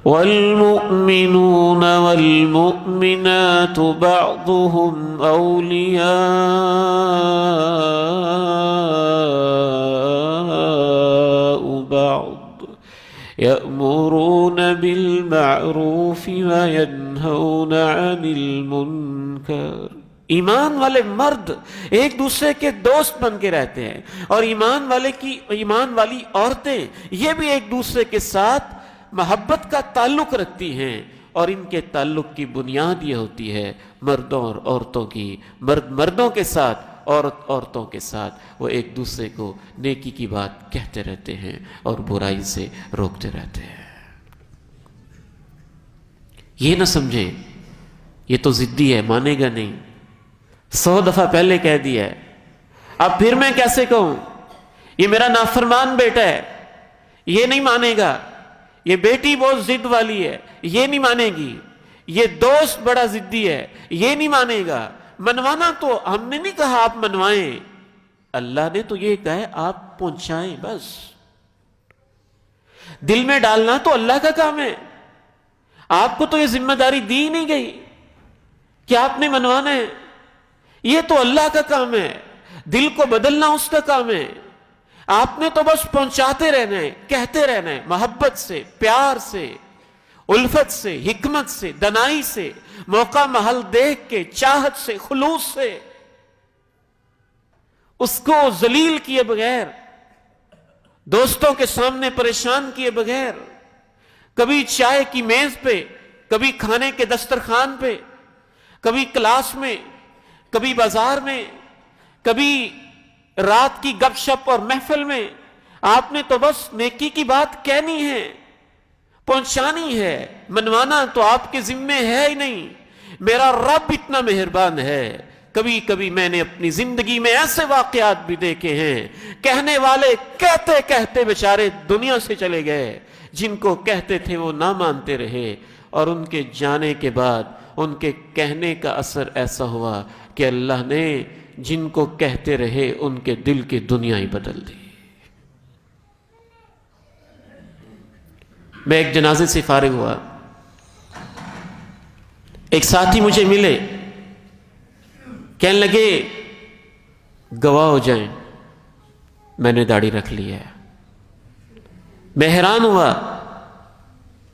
والمؤمنون والمؤمنات بعضهم أولياء بعض يأمرون بالمعروف وينهون عن المنكر. ایمان والے مرد ایک دوسرے کے دوست بن کے رہتے ہیں، اور ایمان والی عورتیں یہ بھی ایک دوسرے کے ساتھ محبت کا تعلق رکھتی ہیں، اور ان کے تعلق کی بنیاد یہ ہوتی ہے مردوں اور عورتوں کی، مردوں کے ساتھ، عورتوں کے ساتھ وہ ایک دوسرے کو نیکی کی بات کہتے رہتے ہیں اور برائی سے روکتے رہتے ہیں. یہ نہ سمجھیں یہ تو ضدی ہے، مانے گا نہیں، 100 دفعہ پہلے کہہ دیا ہے، اب پھر میں کیسے کہوں، یہ میرا نافرمان بیٹا ہے، یہ نہیں مانے گا، یہ بیٹی بہت ضد والی ہے، یہ نہیں مانے گی، یہ دوست بڑا ضدی ہے، یہ نہیں مانے گا. منوانا تو ہم نے نہیں کہا آپ منوائیں، اللہ نے تو یہ کہا ہے آپ پہنچائیں. بس دل میں ڈالنا تو اللہ کا کام ہے، آپ کو تو یہ ذمہ داری دی نہیں گئی کہ آپ نے منوانا ہے، یہ تو اللہ کا کام ہے، دل کو بدلنا اس کا کام ہے. آپ نے تو بس پہنچاتے رہنا ہے، کہتے رہنا ہے، محبت سے، پیار سے، الفت سے، حکمت سے، دنائی سے، موقع محل دیکھ کے، چاہت سے، خلوص سے، اس کو ذلیل کیے بغیر، دوستوں کے سامنے پریشان کیے بغیر، کبھی چائے کی میز پہ، کبھی کھانے کے دسترخوان پہ، کبھی کلاس میں، کبھی بازار میں، کبھی رات کی گپ شپ اور محفل میں، آپ نے تو بس نیکی کی بات کہنی ہے، پہنچانی ہے. منوانا تو آپ کے ذمے ہے ہی نہیں. میرا رب اتنا مہربان ہے، کبھی کبھی میں نے اپنی زندگی میں ایسے واقعات بھی دیکھے ہیں، کہنے والے کہتے کہتے بیچارے دنیا سے چلے گئے، جن کو کہتے تھے وہ نہ مانتے رہے، اور ان کے جانے کے بعد ان کے کہنے کا اثر ایسا ہوا کہ اللہ نے جن کو کہتے رہے ان کے دل کی دنیا ہی بدل دی. میں ایک جنازے سے فارغ ہوا، ایک ساتھی مجھے ملے، کہنے لگے گواہ ہو جائیں میں نے داڑھی رکھ لی ہے. میں حیران ہوا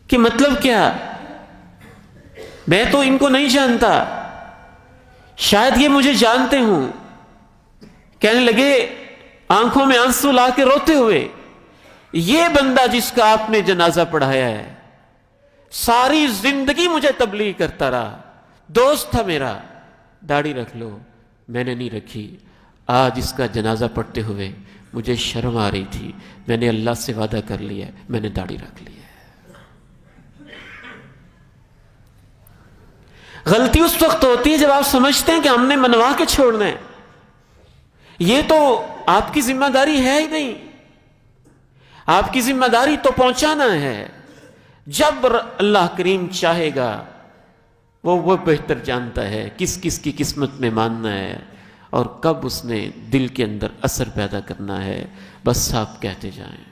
کہ مطلب کیا، میں تو ان کو نہیں جانتا، شاید یہ مجھے جانتے ہوں. کہنے لگے آنکھوں میں آنسو لا کے روتے ہوئے، یہ بندہ جس کا آپ نے جنازہ پڑھایا ہے ساری زندگی مجھے تبلیغ کرتا رہا، دوست تھا میرا، داڑھی رکھ لو. میں نے نہیں رکھی. آج اس کا جنازہ پڑھتے ہوئے مجھے شرم آ رہی تھی، میں نے اللہ سے وعدہ کر لیا، میں نے داڑھی رکھ لی ہے. غلطی اس وقت ہوتی ہے جب آپ سمجھتے ہیں کہ ہم نے منوا کے چھوڑنا ہے. یہ تو آپ کی ذمہ داری ہے ہی نہیں، آپ کی ذمہ داری تو پہنچانا ہے. جب اللہ کریم چاہے گا وہ بہتر جانتا ہے کس کس کی قسمت میں ماننا ہے اور کب اس نے دل کے اندر اثر پیدا کرنا ہے. بس آپ کہتے جائیں.